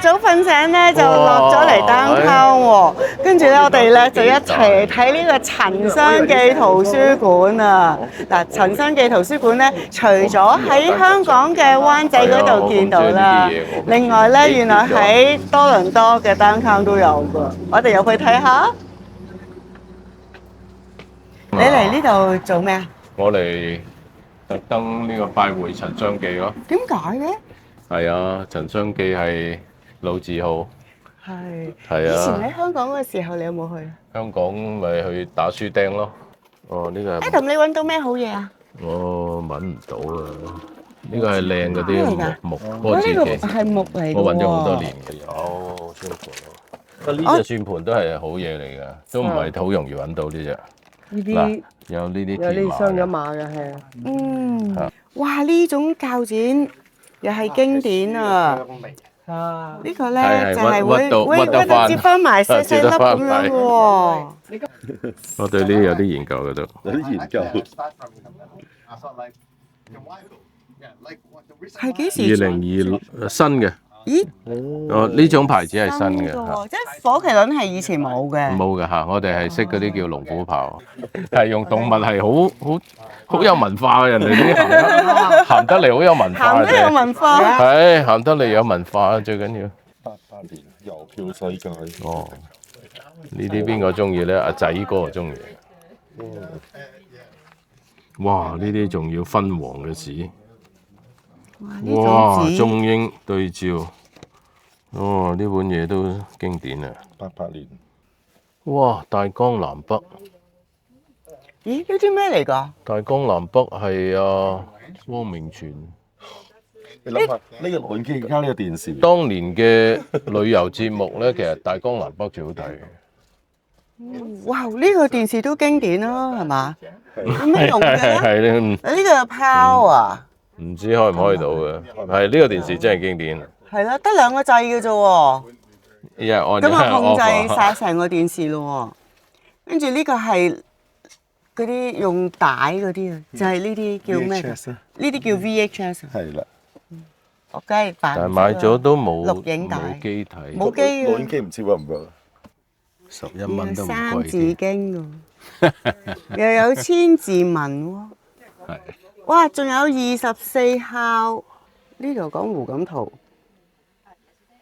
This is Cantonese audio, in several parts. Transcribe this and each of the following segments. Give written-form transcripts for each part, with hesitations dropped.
早瞓醒咧就落咗嚟downtown喎，跟住咧我哋咧就一齊睇呢個陳雙記圖書館啊！嗱，陳雙記圖書館咧，除咗喺香港嘅灣仔嗰度見到啦，另外咧原來喺多倫多嘅downtown都有㗎，我哋入去睇下。你嚟呢度做咩啊？我嚟特登呢個拜會陳雙記咯。點解嘅？係啊，陳雙記係老字號。係。係啊。以前喺香港嘅時候，你有冇去？香港咪去打書釘咯。哦，呢個係。Adam，你揾到咩好嘢啊？我揾唔到啊！呢個係靚嗰啲木波子呢個棋。係木嚟㗎喎。我揾咗好多年嘅，有算盤。呢隻算盤都係好嘢嚟㗎，都唔係好容易揾到呢隻。呢啲有呢啲有啲雙咗馬嘅係啊。嗯，哇！呢種鉸剪又係經典啊！啊，呢個咧就係會屈到接翻埋細細粒咁樣嘅喎。我對呢啲有啲研究嘅都。有啲研究。係幾時？ 2026新嘅。咦？哦，呢種牌子係新嘅喎，即係火麒麟係以前冇嘅。冇嘅嚇，我哋係識嗰啲叫龍虎豹，係用動物係好有文化嘅人哋啲行得嚟好有文化行得有文化。係行得嚟有文化最緊要。88年郵票世界。哦，呢啲邊個中意咧？阿仔哥就中意。哇！呢啲仲要昏黃嘅紙。哇！中英對照。哦，呢本嘢都經典啊！88年。哇！大江南北。咦？呢啲咩嚟㗎？大江南北係啊，汪明荃。你諗下，呢個錄影機加呢個電視。當年嘅旅遊節目咧，其實大江南北最好睇。哇！呢個電視都經典啦，係嘛？有咩用嘅？係咧。呢個 Power。唔知開唔開到嘅，係呢個電視真係經典。係啦，得兩個掣嘅啫喎。咁啊，控制晒成個電視咯喎。跟住呢個係嗰啲用帶嗰啲啊，就係呢啲叫咩？呢啲叫 VHS。係啦。OK，但係買咗都冇錄影帶，冇機睇。冇機嘅。錄影機唔知揾唔揾？11蚊都唔貴。三字經喎，又有千字文喎。係。哇！仲有24孝，呢度講胡錦濤，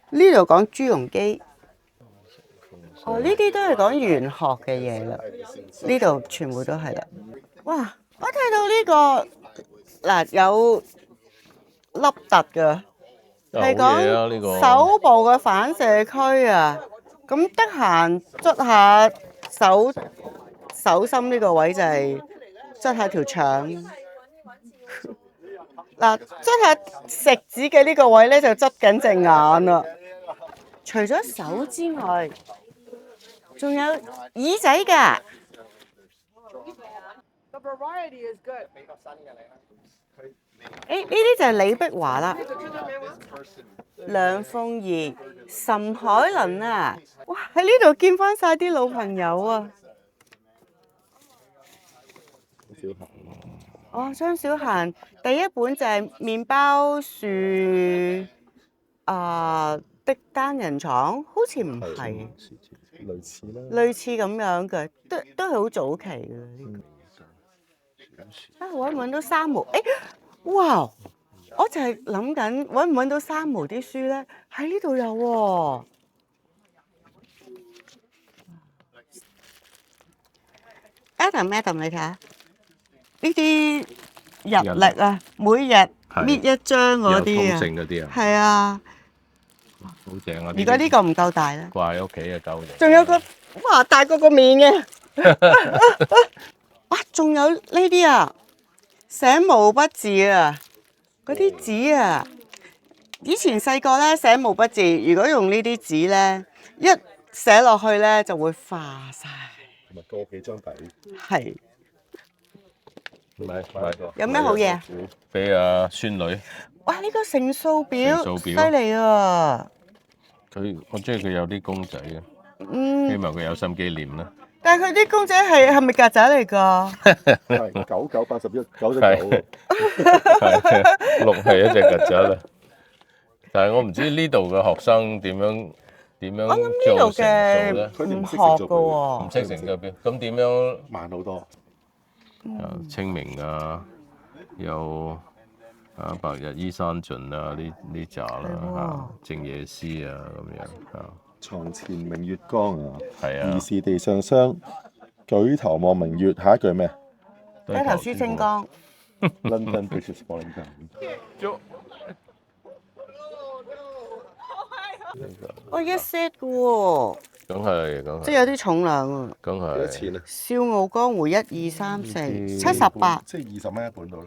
呢度講朱鎔基。哦，呢啲都係講玄學嘅嘢啦。呢度全部都係啦。哇！我睇到呢個嗱有凹凸㗎，係講手部嘅反射區啊。咁得閒捽下手心呢個位就係捽下條腸。嗱，捽下食指嘅呢個位咧，就捽緊隻眼啦。除咗手之外，仲有耳仔㗎。呢啲就係李碧華啦。梁鳳儀、岑海倫啊，哇！喺呢度見翻晒啲老朋友啊。哦，張小嫻第一本就係麵包樹的單人床，好似唔係，類似啦，類似咁樣嘅，都係好早期嘅。啊，揾唔揾到三毛？哇！我就係諗緊揾唔揾到三毛啲書咧，喺呢度有喎。Adam，你睇下。呢啲日曆啊，每日搣一張嗰啲啊，係啊，好正啊！如果呢個唔夠大咧，掛喺屋企啊夠嘅。仲有個哇大過個面嘅，哇！仲有呢啲啊，寫毛筆字啊，嗰啲紙啊，以前細個咧寫毛筆字，如果用呢啲紙咧，一寫落去咧就會化晒，同埋過幾張底，係。買有咩好嘢啊？俾阿孫女。哇！呢個乘數表犀利啊！我中意佢有啲公仔啊，希望佢有心機念啦。但係佢啲公仔係咪曱甴嚟㗎？係9981，9隻狗。係6係一隻曱甴啦。但係我唔知呢度嘅學生點樣我諗呢度做乘嘅數咧，唔學嘅喎，唔識乘數表，咁點樣？慢好多。清明啊，有白日依山盡啊，呢扎啦靜夜思啊咁樣床前明月光啊，係啊疑是地上霜，舉頭望明月。下一句咩低頭書清光。 ？London Bridge is falling down。哦，一 set 嘅喎，梗係即係有啲重量啊！梗幾多係錢啊？笑傲江湖1、2、3、4 78，即係20蚊一本到啦。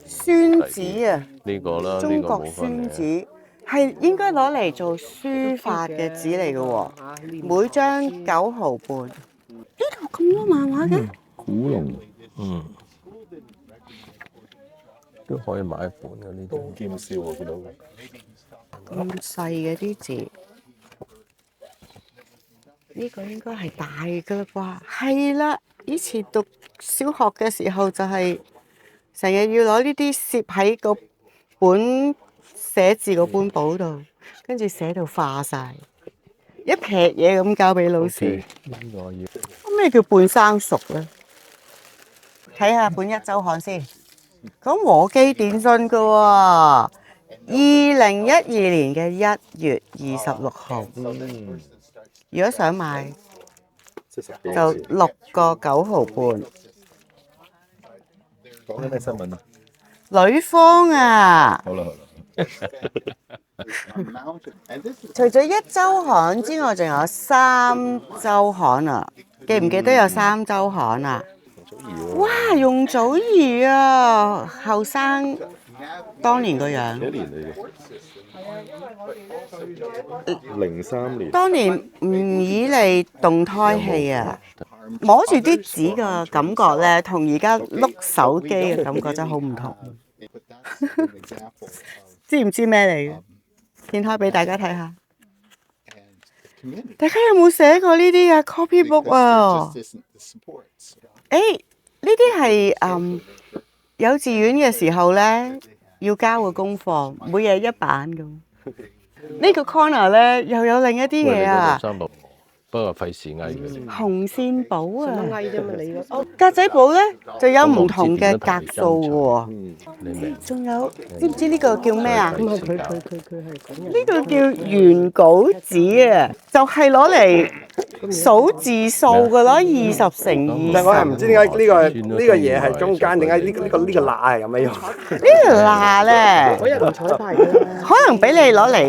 宣紙啊，呢個啦，呢中國個冇分嘅。宣紙係應該攞嚟做書法嘅紙嚟嘅喎，每張9毫半。呢度咁多漫畫嘅，古龍都可以買一本嘅呢啲。劍少喎，見到。咁細嘅啲字，呢個應該係大嘅啦啩？係啦，以前讀小學嘅時候就係成日要攞呢啲攝喺個本寫字個本簿度，跟住寫到化晒，一撇嘢咁交俾老師。呢個要咩叫半生熟咧？睇下本一週刊先，講和記電訊嘅喎，2012年嘅1月26號。如果想買即係10幾就6個9毫半。講緊咩新聞啊？女方啊，好啦好啦。除咗一週刊之外，仲有3週刊啊！記唔記得有3週刊啊？哇，容祖兒啊，後生當年個樣。幾年嚟嘅？03年。當年吳以莉動胎戲啊，摸住啲紙嘅感覺咧，同而家碌手機嘅感覺真係好唔同。知唔知咩嚟嘅？掀開俾大家睇下。大家有冇寫過呢啲啊 copybook 啊？呢啲係幼稚園嘅時候咧要交嘅功課，每日一版咁。呢個 corner 咧又有另一啲嘢啊。不過費事翳佢。紅線簿啊，翳啫嘛你個。格仔簿咧就有唔同嘅格數嘅喎。你明？仲有知唔知呢個叫咩啊？咁係佢係咁嘅。呢個叫原稿紙啊，就係攞嚟數字數嘅咯，20乘20。但係我係唔知點解呢個嘢係中間，點解呢個罅係有咩用？呢條罅咧，嗰日唔彩排嘅。可能俾你攞嚟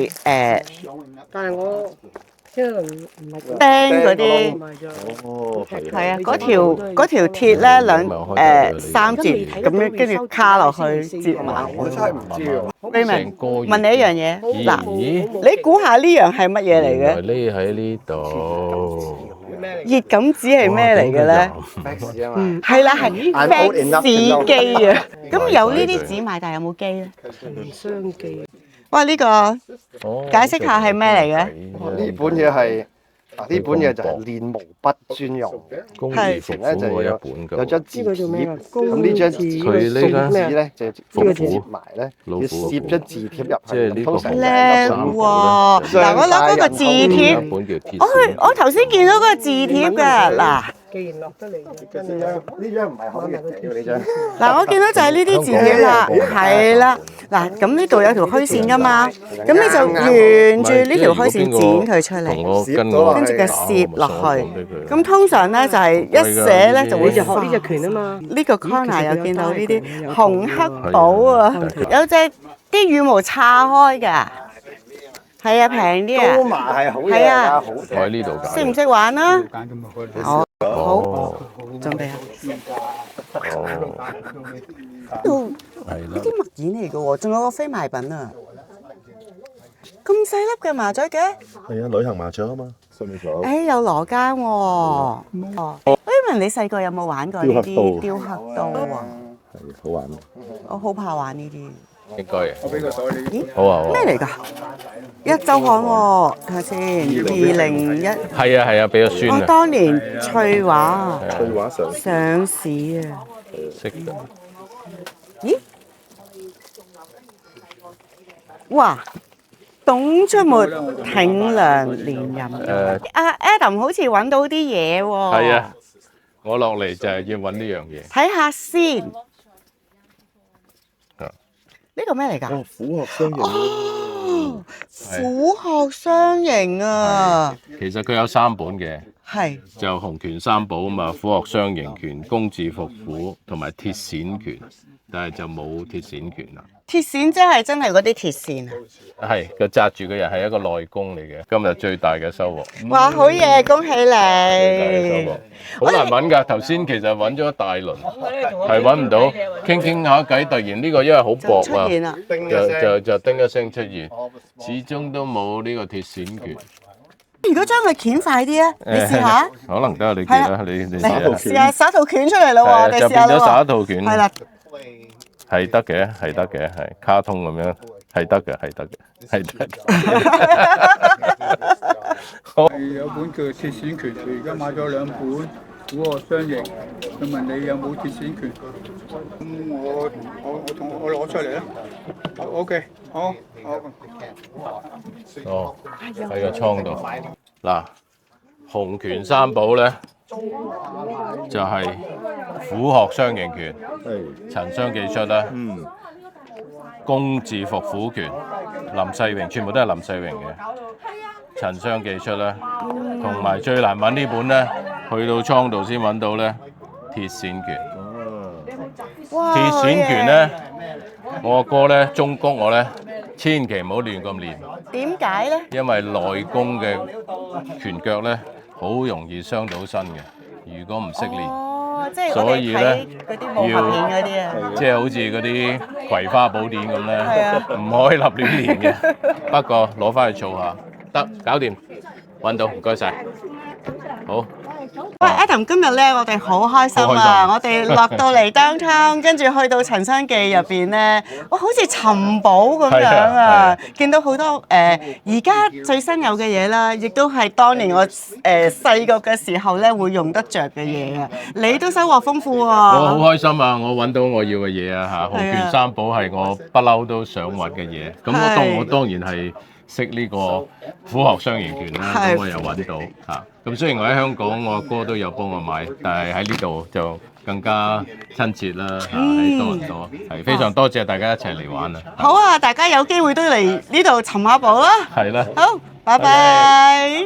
但係我因為唔係釘嗰啲。哦，係係啊，嗰條鐵咧3節咁樣，跟住卡落去接埋。我真係唔知喎。Raymond，問你一樣嘢，嗱，咦？你估下呢樣係乜嘢嚟原來嘅？匿喺呢度。熱感紙係咩嚟嘅咧？fax 啊嘛。係啦，係 fax 機啊。咁有呢啲紙賣，但係有冇機咧？商機。哇！呢個解釋下係咩嚟嘅？呢本嘢係呢本嘢就係練毛筆專用。公義服苦我一本㗎。有張字條，咁呢張紙咧就摺埋咧，要攝張字貼入去。通常叻喎！嗱，我攞嗰個字貼，我頭先見到嗰個字貼㗎嗱。既然落得嚟，真係呢張唔係好嘅呢張。嗱，我見到就係呢啲字條啦，係啦。嗱，咁呢度有條虛線㗎嘛，咁你就沿住呢條虛線剪佢出嚟，跟住嘅攝落去。咁通常咧就係一寫咧就會學呢隻拳啊嘛。呢個 corner 又見到呢啲紅黑寶啊，有隻啲羽毛叉開㗎，係啊，平啲啊。高麻係好嘢係啊，好我喺呢度揀。識唔識玩啊？好，準備啊！呢度呢啲物件嚟嘅喎，仲有個非賣品啊！咁細粒嘅麻雀嘅？係啊，旅行麻雀啊嘛，上面仲有誒，有羅庚喎。哦，Raymond，你細個有冇玩過呢啲雕刻刀啊？係好玩。我好怕玩呢啲。應該嘅。咦？好啊好啊。咩嚟㗎？一週刊喎，睇下先，2001。係啊，俾個孫我啊。當年翠華翠華上上市啊！識㗎。咦？哇！董出沒挺梁連任。阿 Adam 好似揾到啲嘢喎。係啊，我落嚟就係要揾呢樣嘢。睇下先。呢個咩嚟㗎？哦，虎鶴雙形。哦，虎鶴雙形啊！其實佢有3本嘅。係。就洪拳三寶啊嘛，虎鶴雙形拳、公字伏虎同埋鐵線拳，但係就冇鐵線拳啦。鐵線真係嗰啲鐵線啊！係，佢紮住嘅人係一個內功嚟嘅。今日最大嘅收穫。哇！好嘢，恭喜你！最大嘅收穫。好難揾㗎，頭先其實揾咗一大輪，係揾唔到。傾傾下偈，突然呢個因為好薄啊，就叮一聲出現，始終都冇呢個鐵線拳。如果將佢鉗快啲咧，你試下。可能得你見啦，你試下耍套拳出嚟咯喎，你試下咯喎。就變咗耍套拳。係啦。係得嘅，係得嘅，係卡通咁樣，係得嘅，係得嘅，係得嘅。有本叫《鐵線拳》，佢而家買咗2本虎鶴雙形，佢問你有冇鐵線拳？咁我攞出嚟啦。OK， 好。哦，喺個倉度。嗱，洪拳三寶咧，就係虎鶴雙形拳，陳雙記出啦。公字伏虎拳，林世榮，全部都係林世榮嘅。陳雙記出啦，同埋最難揾呢本咧，去到倉度先揾到咧，鐵線拳。鐵線拳咧，我阿哥咧忠告我咧，千祈唔好亂咁練。點解咧？因為內功嘅拳腳咧，好容易傷到身嘅。如果唔識練，即係所以咧嗰啲武俠片嗰啲啊，即係好似嗰啲葵花寶典咁咧，唔可以立亂練嘅。不過攞翻去儲下，得搞掂，揾到，唔該晒。好。喂 ，Adam， 今日咧我哋好開心啊！我哋落到嚟 downtown， 跟住去到陳雙記入邊咧，哇，好似尋寶咁樣啊！見到好多而家最新有嘅嘢啦，亦都係當年我細個嘅時候咧會用得着嘅嘢啊！你都收穫豐富喎！我好開心啊！我揾到我要嘅嘢啊！嚇，洪拳三寶係我不嬲都想揾嘅嘢。咁我當然係識呢個虎鶴雙形拳啦，咁我又揾到嚇。咁雖然我喺香港，我阿哥都有幫我買，但係喺呢度就更加親切啦嚇，喺多倫多係非常多謝大家一齊嚟玩啊！好啊，大家有機會都嚟呢度尋下寶啦！係啦，好，拜拜。